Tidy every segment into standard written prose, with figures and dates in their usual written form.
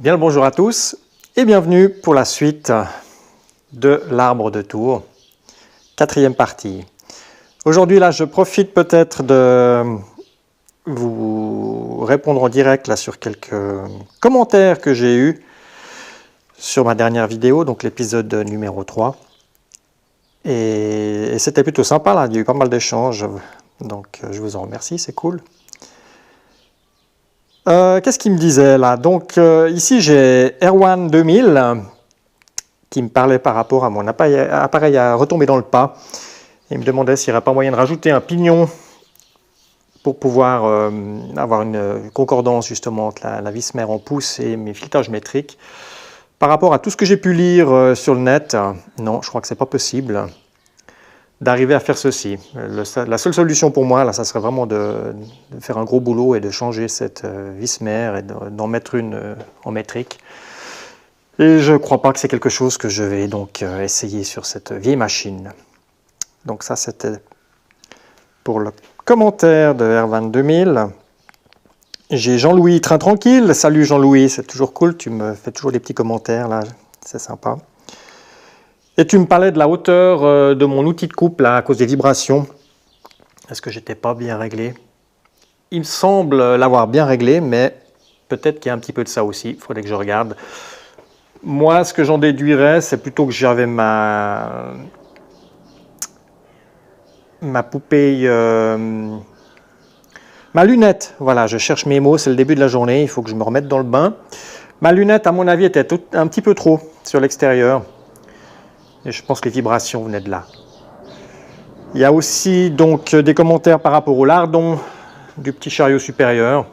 Bien le bonjour à tous et bienvenue pour la suite de l'arbre de Tours, quatrième partie. Aujourd'hui là je profite peut-être de vous répondre en direct là, sur quelques commentaires que j'ai eus sur ma dernière vidéo, donc l'épisode numéro 3. Et c'était plutôt sympa là, il y a eu pas mal d'échanges, donc je vous en remercie, c'est cool. Qu'est-ce qu'il me disait là? Donc ici j'ai Erwan 2000 qui me parlait par rapport à mon appareil à retomber dans le pas. Il me demandait s'il n'y aurait pas moyen de rajouter un pignon pour pouvoir avoir une concordance justement entre la vis mère en pouce et mes filetages métriques. Par rapport à tout ce que j'ai pu lire sur le net, non, je crois que c'est pas possible d'arriver à faire ceci. La seule solution pour moi, là, ça serait vraiment de faire un gros boulot et de changer cette vis mère et d'en mettre une en métrique. Et je ne crois pas que c'est quelque chose que je vais donc essayer sur cette vieille machine. Donc ça, c'était pour le commentaire de Erwan 2000. J'ai Jean-Louis Train Tranquille. Salut Jean-Louis, c'est toujours cool, tu me fais toujours des petits commentaires là, c'est sympa. Et tu me parlais de la hauteur de mon outil de coupe là, à cause des vibrations. Est-ce que j'étais pas bien réglé? Il me semble l'avoir bien réglé, mais peut-être qu'il y a un petit peu de ça aussi, il faudrait que je regarde. Moi, ce que j'en déduirais, c'est plutôt que j'avais ma poupée, ma lunette. Voilà, je cherche mes mots, c'est le début de la journée, il faut que je me remette dans le bain. Ma lunette, à mon avis, était un petit peu trop sur l'extérieur. Et je pense que les vibrations venaient de là. Il y a aussi donc des commentaires par rapport au lardon du petit chariot supérieur.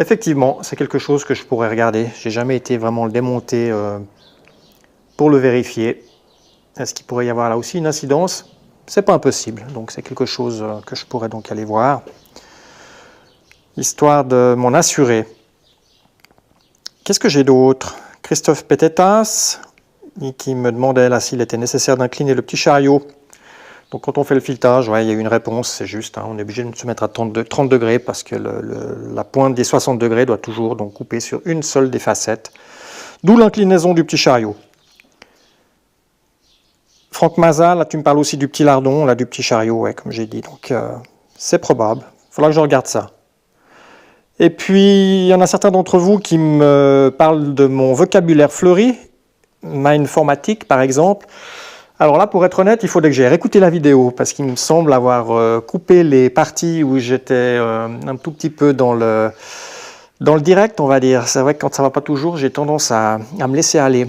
Effectivement, c'est quelque chose que je pourrais regarder. J'ai jamais été vraiment le démonter pour le vérifier. Est-ce qu'il pourrait y avoir là aussi une incidence? C'est pas impossible, donc c'est quelque chose que je pourrais donc aller voir, histoire de m'en assurer. Qu'est-ce que j'ai d'autre? Christophe Pététas, qui me demandait là s'il était nécessaire d'incliner le petit chariot. Donc quand on fait le filetage, ouais, il y a eu une réponse, c'est juste, hein, on est obligé de se mettre à 30 degrés parce que la pointe des 60 degrés doit toujours donc couper sur une seule des facettes, d'où l'inclinaison du petit chariot. Franck Maza, là tu me parles aussi du petit lardon, là du petit chariot, ouais, comme j'ai dit, donc c'est probable, il faudra que je regarde ça. Et puis il y en a certains d'entre vous qui me parlent de mon vocabulaire fleuri, ma informatique par exemple. Alors là, pour être honnête, il faudrait que j'aille réécouter la vidéo, parce qu'il me semble avoir coupé les parties où j'étais un tout petit peu dans le direct, on va dire. C'est vrai que quand ça ne va pas toujours, j'ai tendance à me laisser aller.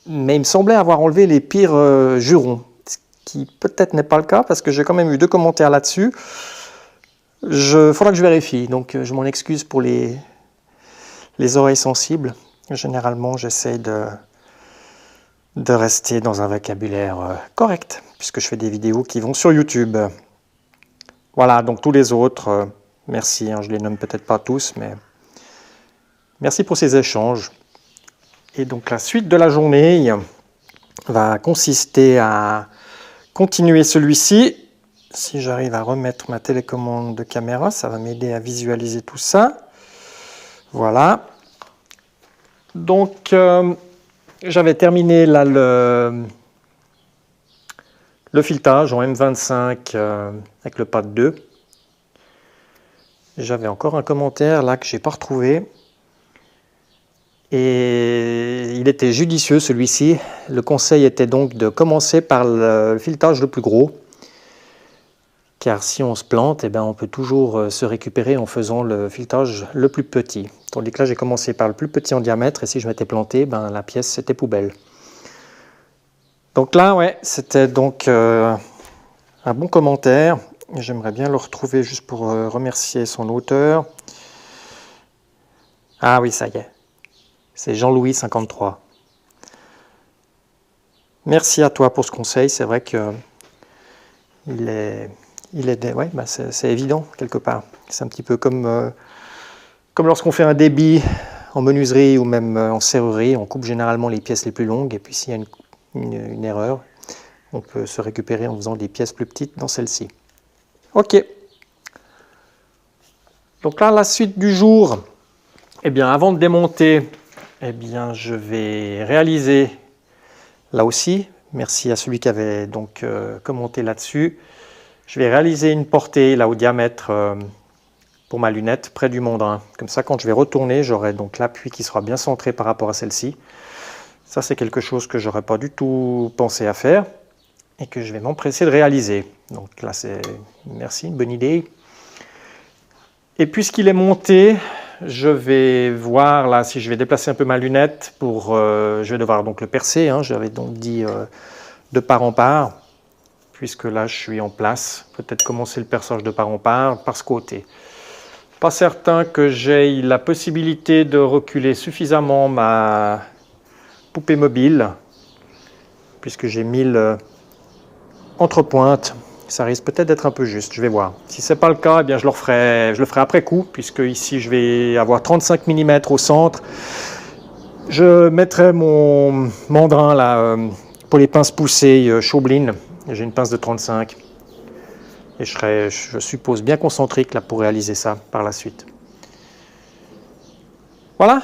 Mais il me semblait avoir enlevé les pires jurons, ce qui peut-être n'est pas le cas, parce que j'ai quand même eu 2 commentaires là-dessus. Il faudra que je vérifie, donc je m'en excuse pour les oreilles sensibles. Généralement, j'essaye de rester dans un vocabulaire correct, puisque je fais des vidéos qui vont sur YouTube. Voilà, donc tous les autres, merci, hein, je les nomme peut-être pas tous, mais merci pour ces échanges. Et donc la suite de la journée va consister à continuer celui-ci. Si j'arrive à remettre ma télécommande de caméra, ça va m'aider à visualiser tout ça. Voilà. Donc j'avais terminé là le filetage en M25 avec le pad 2. J'avais encore un commentaire là que je n'ai pas retrouvé. Et il était judicieux celui-ci. Le conseil était donc de commencer par le filetage le plus gros. Car si on se plante, eh ben on peut toujours se récupérer en faisant le filetage le plus petit. Tandis que là, j'ai commencé par le plus petit en diamètre, et si je m'étais planté, ben, la pièce c'était poubelle. Donc là, ouais, c'était donc un bon commentaire. J'aimerais bien le retrouver juste pour remercier son auteur. Ah oui, ça y est. C'est Jean-Louis 53. Merci à toi pour ce conseil. C'est vrai que ouais, bah c'est évident quelque part. C'est un petit peu comme lorsqu'on fait un débit en menuiserie ou même en serrurerie, on coupe généralement les pièces les plus longues, et puis s'il y a une erreur, on peut se récupérer en faisant des pièces plus petites dans celle-ci. Ok. Donc là, la suite du jour, Eh bien, avant de démonter, eh bien, je vais réaliser là aussi, merci à celui qui avait donc commenté là-dessus, je vais réaliser une portée là au diamètre pour ma lunette près du mandrin. Comme ça, quand je vais retourner, j'aurai donc l'appui qui sera bien centré par rapport à celle-ci. Ça, c'est quelque chose que j'aurais pas du tout pensé à faire et que je vais m'empresser de réaliser. Donc là, c'est merci, une bonne idée. Et puisqu'il est monté, je vais voir là si je vais déplacer un peu ma lunette pour. Je vais devoir donc le percer. Hein, j'avais donc dit de part en part, puisque là je suis en place. Peut-être commencer le perçage de part en part par ce côté. Pas certain que j'aie la possibilité de reculer suffisamment ma poupée mobile, puisque j'ai mis le entrepointe. Ça risque peut-être d'être un peu juste, je vais voir. Si ce n'est pas le cas, eh bien je le ferai après coup, puisque ici je vais avoir 35 mm au centre. Je mettrai mon mandrin là, pour les pinces poussées Chaublin. J'ai une pince de 35. Et je serai, je suppose, bien concentrique là, pour réaliser ça par la suite. Voilà,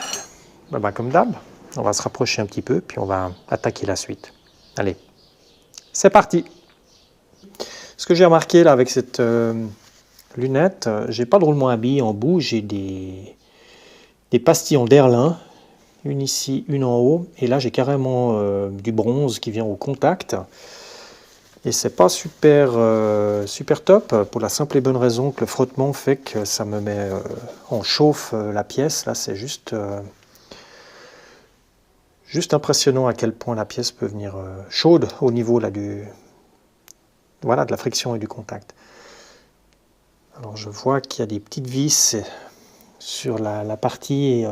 comme d'hab, on va se rapprocher un petit peu, puis on va attaquer la suite. Allez, c'est parti. Ce que j'ai remarqué là avec cette lunette, j'ai pas de roulement à billes en bout, j'ai des pastillons d'Erlin, une ici, une en haut, et là j'ai carrément du bronze qui vient au contact. Et c'est pas super, super top, pour la simple et bonne raison que le frottement fait que ça me met en chauffe la pièce. Là c'est juste impressionnant à quel point la pièce peut venir chaude au niveau là, de la friction et du contact. Alors je vois qu'il y a des petites vis sur la partie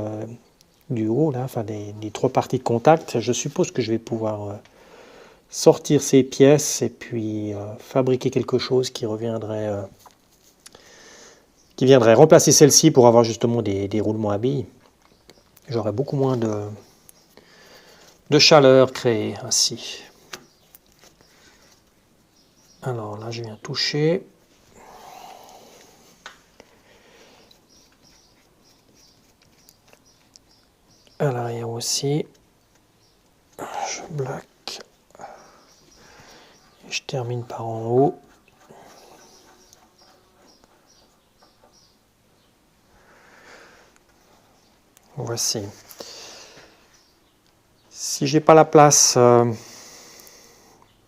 du haut, là, enfin des 3 parties de contact. Je suppose que je vais pouvoir sortir ces pièces et puis fabriquer quelque chose qui viendrait remplacer celle-ci pour avoir justement des roulements à billes. J'aurai beaucoup moins de chaleur créée ainsi. Alors là, je viens toucher. À l'arrière aussi. Je bloque. Et je termine par en haut. Voici. Si j'ai pas la place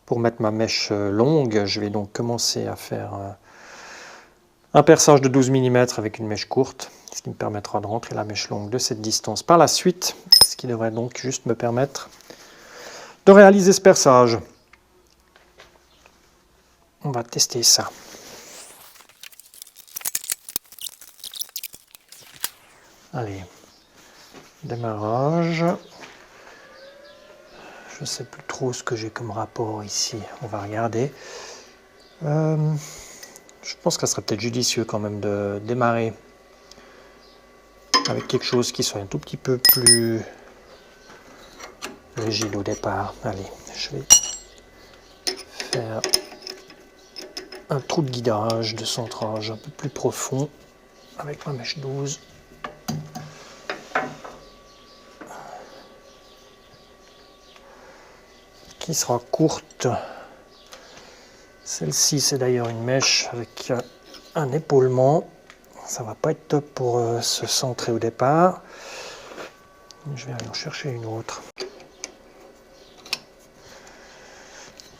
pour mettre ma mèche longue, je vais donc commencer à faire un perçage de 12 mm avec une mèche courte, ce qui me permettra de rentrer la mèche longue de cette distance par la suite, ce qui devrait donc juste me permettre de réaliser ce perçage. On va tester ça. Allez, démarrage. Je ne sais plus trop ce que j'ai comme rapport ici. On va regarder. Je pense que ça serait peut-être judicieux quand même de démarrer avec quelque chose qui soit un tout petit peu plus rigide au départ. Allez, je vais faire un trou de guidage, de centrage un peu plus profond avec ma mèche 12. Qui sera courte. Celle-ci, c'est d'ailleurs une mèche avec un épaulement. Ça va pas être top pour se centrer au départ. Je vais aller en chercher une autre.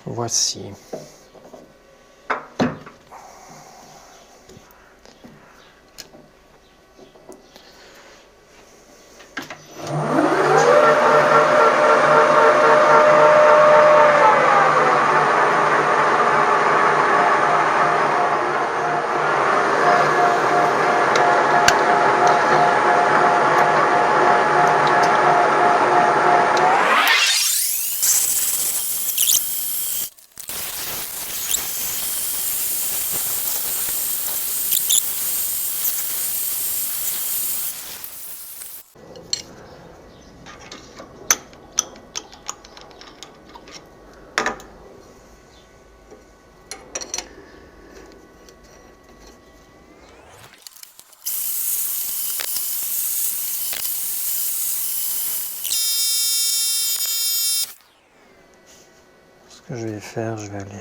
Voici. que je vais faire, je vais aller lui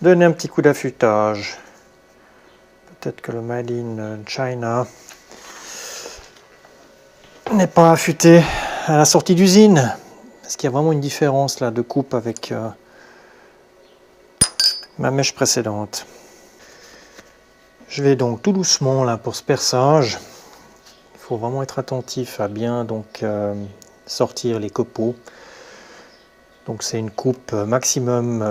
donner un petit coup d'affûtage. Peut-être que le Made in China n'est pas affûté à la sortie d'usine. Parce qu'il y a vraiment une différence là de coupe avec ma mèche précédente. Je vais donc tout doucement là pour ce perçage. Il faut vraiment être attentif à bien donc sortir les copeaux. Donc c'est une coupe maximum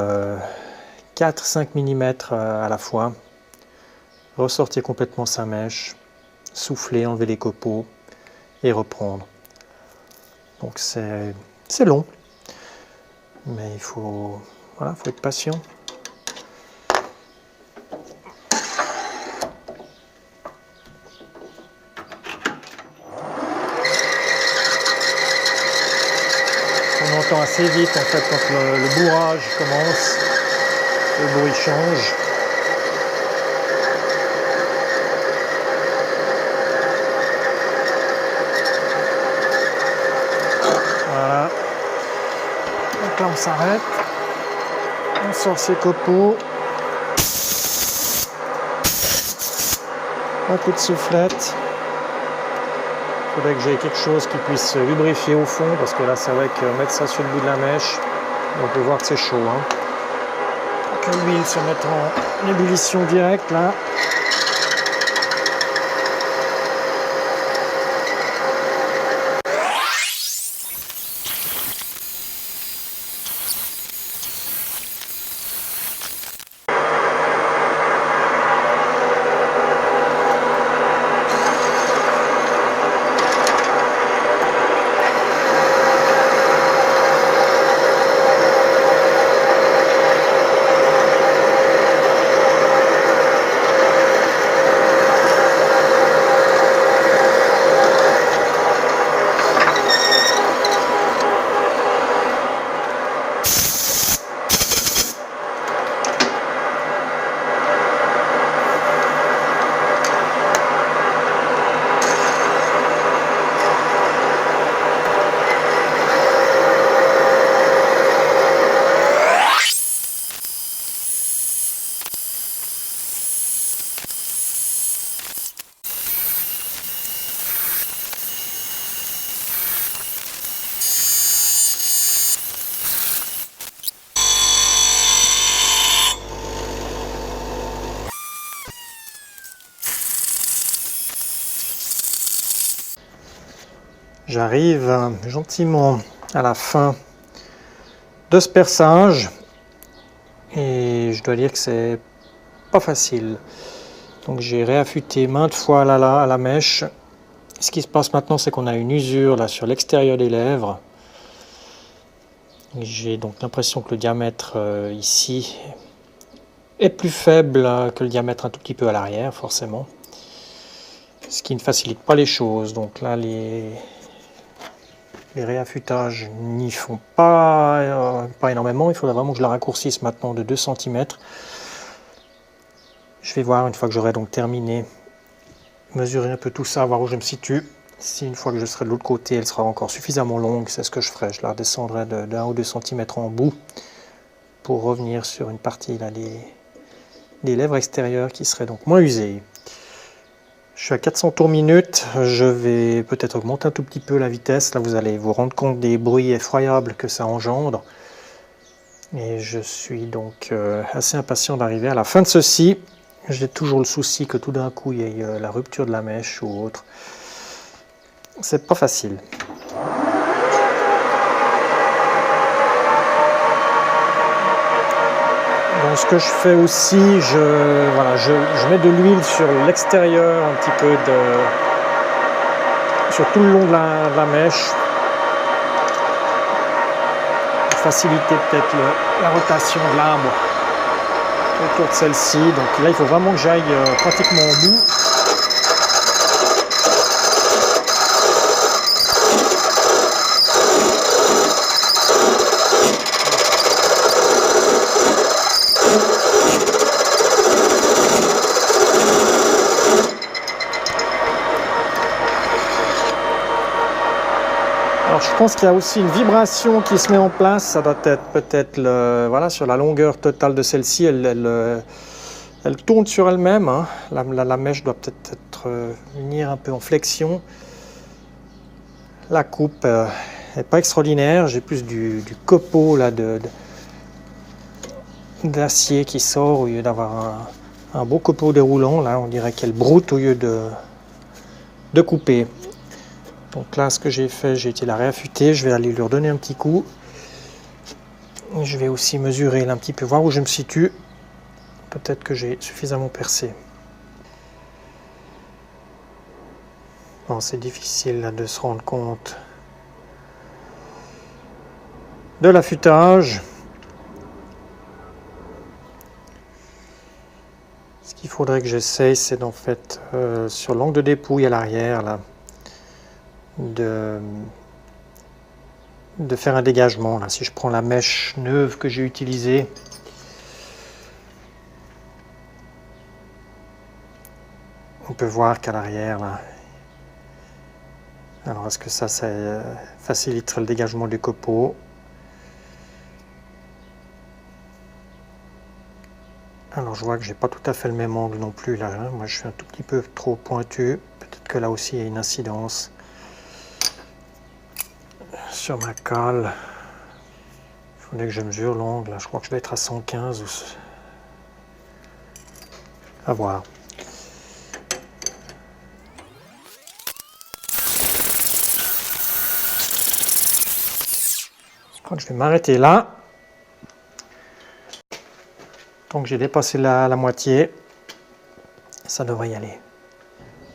4-5 mm à la fois. Ressortir complètement sa mèche, souffler, enlever les copeaux et reprendre. Donc c'est long, mais il faut être patient. On entend assez vite en fait quand le bourrage commence, le bruit change. Voilà. Donc là on s'arrête, on sort ses copeaux, un coup de soufflette. Il faudrait que j'ai quelque chose qui puisse lubrifier au fond, parce que là c'est vrai que mettre ça sur le bout de la mèche, on peut voir que c'est chaud. Que l'huile se mette en ébullition directe là. J'arrive gentiment à la fin de ce perçage et je dois dire que c'est pas facile. Donc j'ai réaffûté maintes fois à la mèche. Ce qui se passe maintenant, c'est qu'on a une usure là sur l'extérieur des lèvres. J'ai donc l'impression que le diamètre ici est plus faible que le diamètre un tout petit peu à l'arrière, forcément. Ce qui ne facilite pas les choses. Donc là, les réaffûtages n'y font pas énormément. Il faudra vraiment que je la raccourcisse maintenant de 2 cm. Je vais voir une fois que j'aurai donc terminé, mesurer un peu tout ça, voir où je me situe. Si une fois que je serai de l'autre côté, elle sera encore suffisamment longue, c'est ce que je ferai. Je la redescendrai de 1 ou 2 cm en bout pour revenir sur une partie là, des lèvres extérieures qui seraient donc moins usées. Je suis à 400 tours minute, je vais peut-être augmenter un tout petit peu la vitesse. Là, vous allez vous rendre compte des bruits effroyables que ça engendre. Et je suis donc assez impatient d'arriver à la fin de ceci. J'ai toujours le souci que tout d'un coup, il y ait la rupture de la mèche ou autre. C'est pas facile. Donc ce que je fais aussi, je mets de l'huile sur l'extérieur, un petit peu sur tout le long de la mèche. Pour faciliter peut-être la rotation de l'arbre autour de celle-ci. Donc là, il faut vraiment que j'aille pratiquement au bout. Alors je pense qu'il y a aussi une vibration qui se met en place. Ça doit être peut-être voilà, sur la longueur totale de celle-ci, elle tourne sur elle-même. Hein. La mèche doit peut-être venir un peu en flexion. La coupe n'est pas extraordinaire. J'ai plus du copeau là, d'acier qui sort au lieu d'avoir un beau copeau déroulant. Là, on dirait qu'elle broute au lieu de couper. Donc là, ce que j'ai fait, j'ai été la réaffûter. Je vais aller lui redonner un petit coup. Et je vais aussi mesurer là, un petit peu, voir où je me situe. Peut-être que j'ai suffisamment percé. Bon, c'est difficile là, de se rendre compte de l'affûtage. Ce qu'il faudrait que j'essaye, c'est d'en fait sur l'angle de dépouille à l'arrière là, de faire un dégagement. Là. Si je prends la mèche neuve que j'ai utilisée, on peut voir qu'à l'arrière, là, alors est-ce que ça faciliterait le dégagement du copeau? Alors je vois que j'ai pas tout à fait le même angle non plus là. Hein. Moi je suis un tout petit peu trop pointu. Peut-être que là aussi il y a une incidence sur ma cale. Il faudrait que je mesure l'angle. Je crois que je vais être à 115 ou à voir. Je crois que je vais m'arrêter là. Donc j'ai dépassé la moitié. Ça devrait y aller.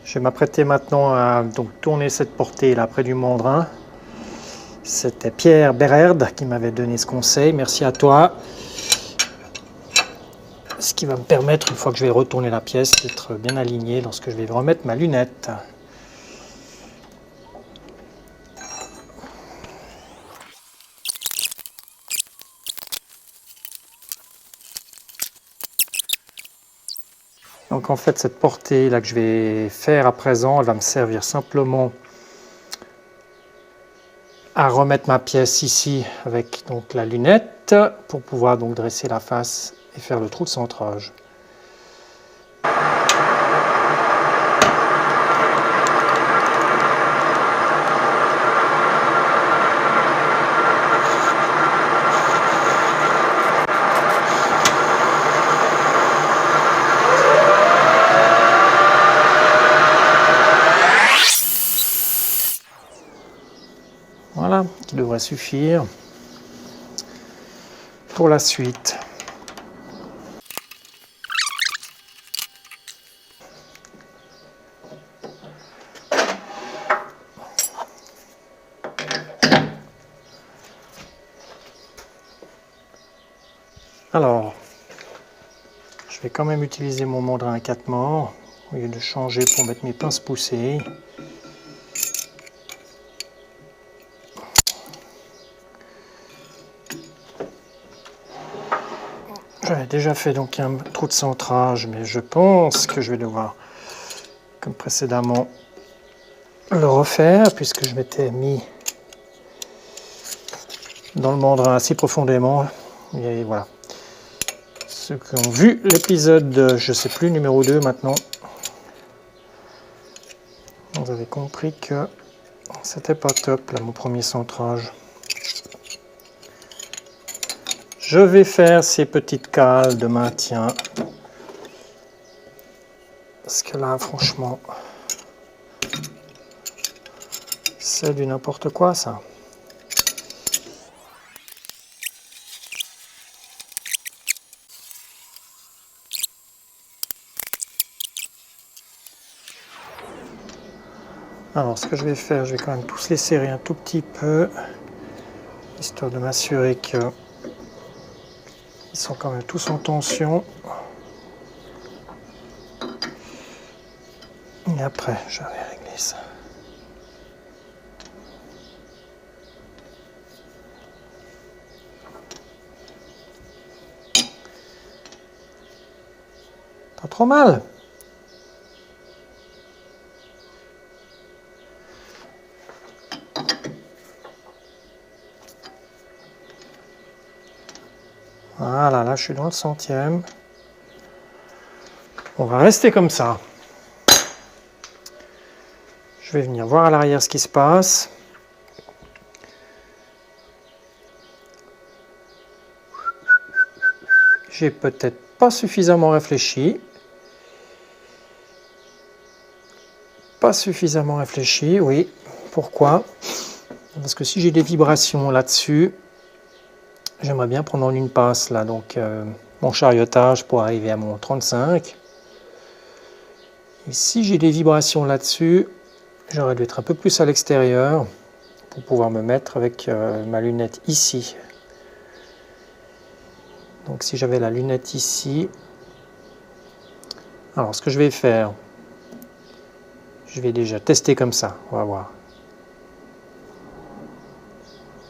Je vais m'apprêter maintenant à donc, tourner cette portée là près du mandrin. C'était Pierre Bérerde qui m'avait donné ce conseil. Merci à toi. Ce qui va me permettre, une fois que je vais retourner la pièce, d'être bien aligné lorsque je vais remettre ma lunette. Donc en fait, cette portée là que je vais faire à présent, elle va me servir simplement à remettre ma pièce ici avec donc la lunette pour pouvoir donc dresser la face et faire le trou de centrage. Voilà, qui devrait suffire pour la suite. Alors, je vais quand même utiliser mon mandrin à 4 morts au lieu de changer pour mettre mes pinces poussées. J'avais déjà fait donc un trou de centrage, mais je pense que je vais devoir, comme précédemment, le refaire puisque je m'étais mis dans le mandrin assez profondément. Et voilà. Ceux qui ont vu l'épisode, je ne sais plus, numéro 2 maintenant, vous avez compris que c'était pas top là, mon premier centrage. Je vais faire ces petites cales de maintien. Parce que là, franchement, c'est du n'importe quoi ça. Alors, ce que je vais faire, je vais quand même tous les serrer un tout petit peu, histoire de m'assurer qu'ils sont quand même tous en tension. Et après, je vais régler ça. Pas trop mal. Voilà, là je suis dans le 100e. On va rester comme ça. Je vais venir voir à l'arrière ce qui se passe. J'ai peut-être pas suffisamment réfléchi. Pas suffisamment réfléchi, oui. Pourquoi? Parce que si j'ai des vibrations là-dessus, j'aimerais bien prendre en une passe là, donc mon chariotage pour arriver à mon 35. Et si j'ai des vibrations là-dessus, j'aurais dû être un peu plus à l'extérieur pour pouvoir me mettre avec ma lunette ici. Donc si j'avais la lunette ici, alors ce que je vais faire, je vais déjà tester comme ça, on va voir.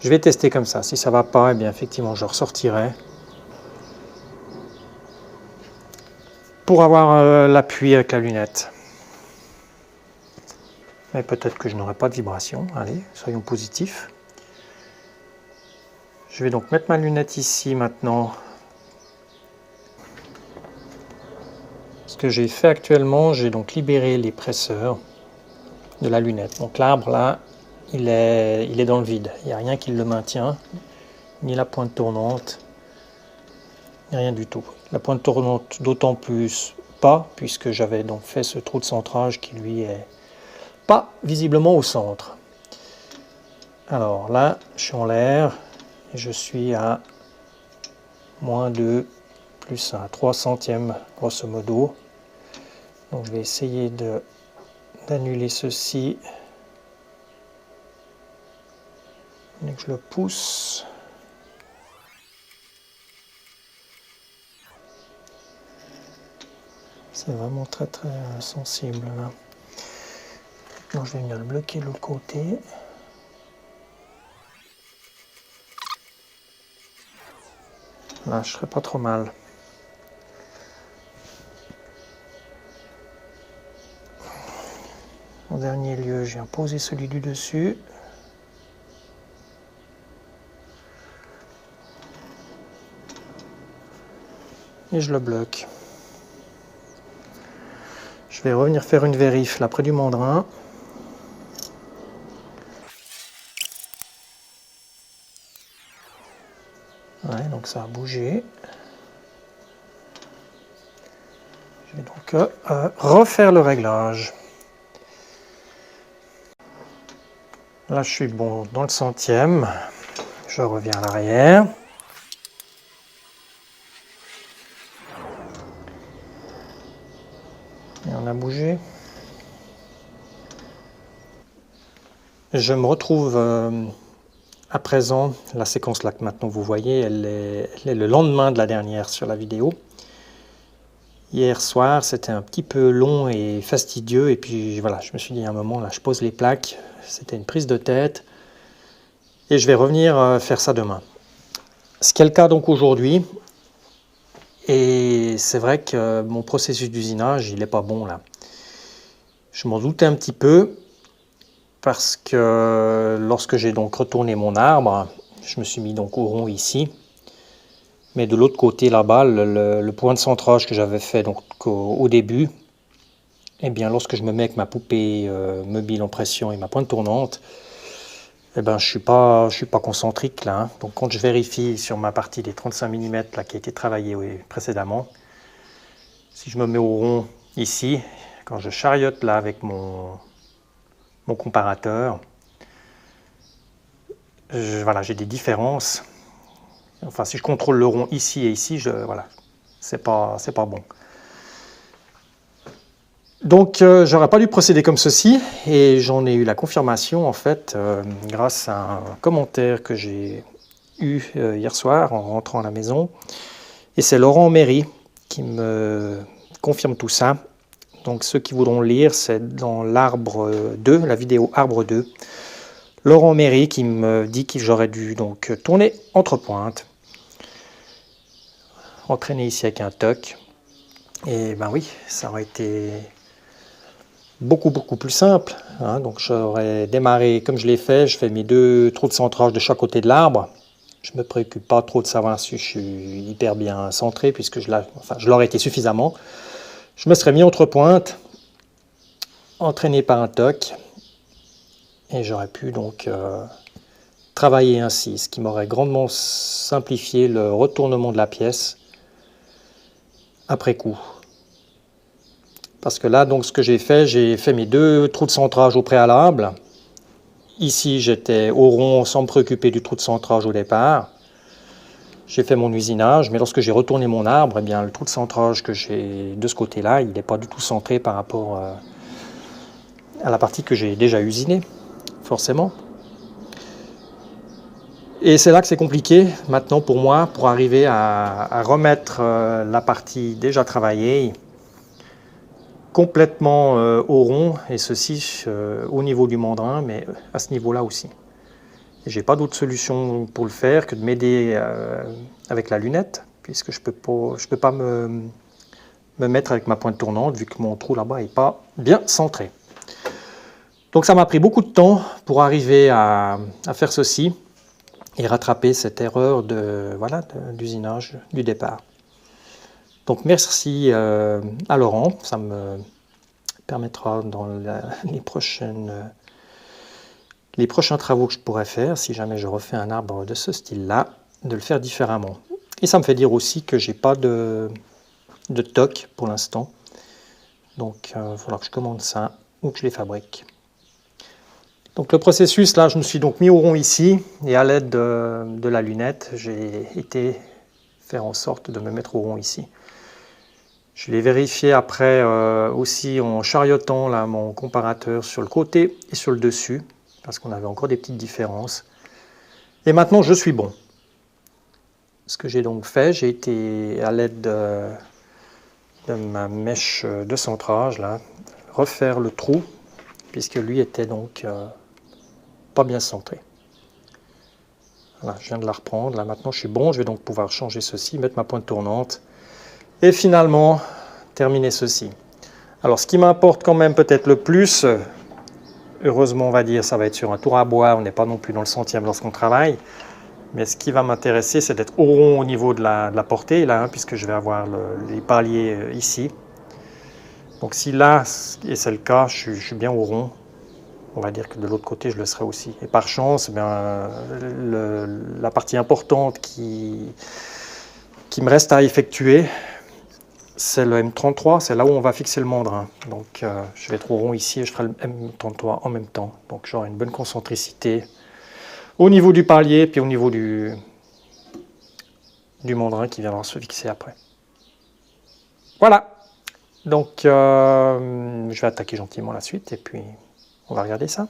Je vais tester comme ça, si ça ne va pas, eh bien effectivement je ressortirai. Pour avoir l'appui avec la lunette. Mais peut-être que je n'aurai pas de vibration, allez, soyons positifs. Je vais donc mettre ma lunette ici maintenant. Ce que j'ai fait actuellement, j'ai donc libéré les presseurs de la lunette. Donc l'arbre là, il est dans le vide. Il n'y a rien qui le maintient, ni la pointe tournante, ni rien du tout. La pointe tournante d'autant plus pas, puisque j'avais donc fait ce trou de centrage qui lui est pas visiblement au centre. Alors là, je suis en l'air et je suis à -2 plus un 3 centièmes grosso modo. Donc je vais essayer d'annuler ceci. Dès que je le pousse. C'est vraiment très très sensible là. Donc je vais venir le bloquer de l'autre côté. Là je serais pas trop mal. En dernier lieu, je viens poser celui du dessus. Et je le bloque. Je vais revenir faire une vérif là près du mandrin. Ouais, donc ça a bougé. Je vais donc refaire le réglage. Là, je suis bon dans le 100e. Je reviens à l'arrière. Et on a bougé. Je me retrouve à présent, la séquence là que maintenant vous voyez, elle est le lendemain de la dernière sur la vidéo. Hier soir, c'était un petit peu long et fastidieux, et puis voilà, je me suis dit à un moment, là, je pose les plaques, c'était une prise de tête, et je vais revenir faire ça demain. Ce qui est le cas donc aujourd'hui, et c'est vrai que mon processus d'usinage, il n'est pas bon là. Je m'en doutais un petit peu, parce que lorsque j'ai donc retourné mon arbre, je me suis mis donc au rond ici, mais de l'autre côté là-bas, le point de centrage que j'avais fait donc au début, eh bien lorsque je me mets avec ma poupée mobile en pression et ma pointe tournante, eh ben je suis pas concentrique là. Hein. Donc quand je vérifie sur ma partie des 35 mm là, qui a été travaillée précédemment, si je me mets au rond ici, quand je chariote là avec mon comparateur, voilà, j'ai des différences. Enfin, si je contrôle le rond ici et ici, voilà, c'est pas bon. Donc, j'aurais pas dû procéder comme ceci, et j'en ai eu la confirmation en fait grâce à un commentaire que j'ai eu hier soir en rentrant à la maison. Et c'est Laurent Méry qui me confirme tout ça. Donc, ceux qui voudront lire, c'est dans l'arbre 2, la vidéo arbre 2. Laurent Méry qui me dit que j'aurais dû donc tourner entre pointes. Entraîner ici avec un toc, et ben oui, ça aurait été beaucoup plus simple, hein. Donc j'aurais démarré comme je l'ai fait, je fais mes 2 trous de centrage de chaque côté de l'arbre, je me préoccupe pas trop de savoir si je suis hyper bien centré, puisque je l'aurais été suffisamment. Je me serais mis entre pointes, entraîné par un toc, et j'aurais pu donc travailler ainsi, ce qui m'aurait grandement simplifié le retournement de la pièce après coup. Parce que là, donc, ce que j'ai fait mes 2 trous de centrage au préalable. Ici, j'étais au rond sans me préoccuper du trou de centrage au départ. J'ai fait mon usinage, mais lorsque j'ai retourné mon arbre, eh bien, le trou de centrage que j'ai de ce côté-là, il n'est pas du tout centré par rapport à la partie que j'ai déjà usinée, forcément. Et c'est là que c'est compliqué maintenant pour moi, pour arriver à remettre la partie déjà travaillée complètement au rond, et ceci au niveau du mandrin, mais à ce niveau-là aussi. J'ai pas d'autre solution pour le faire que de m'aider avec la lunette, puisque je peux pas me mettre avec ma pointe tournante, vu que mon trou là-bas n'est pas bien centré. Donc ça m'a pris beaucoup de temps pour arriver à faire ceci et rattraper cette erreur d'usinage du départ. Donc merci à Laurent, ça me permettra dans les prochains travaux que je pourrais faire, si jamais je refais un arbre de ce style-là, de le faire différemment. Et ça me fait dire aussi que j'ai pas de toc pour l'instant. Donc il va falloir que je commande ça ou que je les fabrique. Donc le processus, là, je me suis donc mis au rond ici, et à l'aide de la lunette, j'ai été faire en sorte de me mettre au rond ici. Je l'ai vérifié après aussi en chariotant là, mon comparateur sur le côté et sur le dessus, parce qu'on avait encore des petites différences. Et maintenant, je suis bon. Ce que j'ai donc fait, j'ai été à l'aide de ma mèche de centrage, là, refaire le trou, puisque lui était donc pas bien centré. Voilà, je viens de la reprendre. Là, maintenant, je suis bon. Je vais donc pouvoir changer ceci, mettre ma pointe tournante, et finalement, terminer ceci. Alors, ce qui m'importe quand même peut-être le plus, heureusement, on va dire, ça va être sur un tour à bois, on n'est pas non plus dans le centième lorsqu'on travaille, mais ce qui va m'intéresser, c'est d'être au rond au niveau de la portée, là, puisque je vais avoir les paliers ici. Donc si là, et c'est le cas, je suis bien au rond, on va dire que de l'autre côté, je le serai aussi. Et par chance, la partie importante qui me reste à effectuer, c'est le M33, c'est là où on va fixer le mandrin. Donc je vais être au rond ici et je ferai le M33 en même temps. Donc j'aurai une bonne concentricité au niveau du palier, puis au niveau du mandrin qui viendra se fixer après. Voilà. Donc je vais attaquer gentiment la suite et puis on va regarder ça.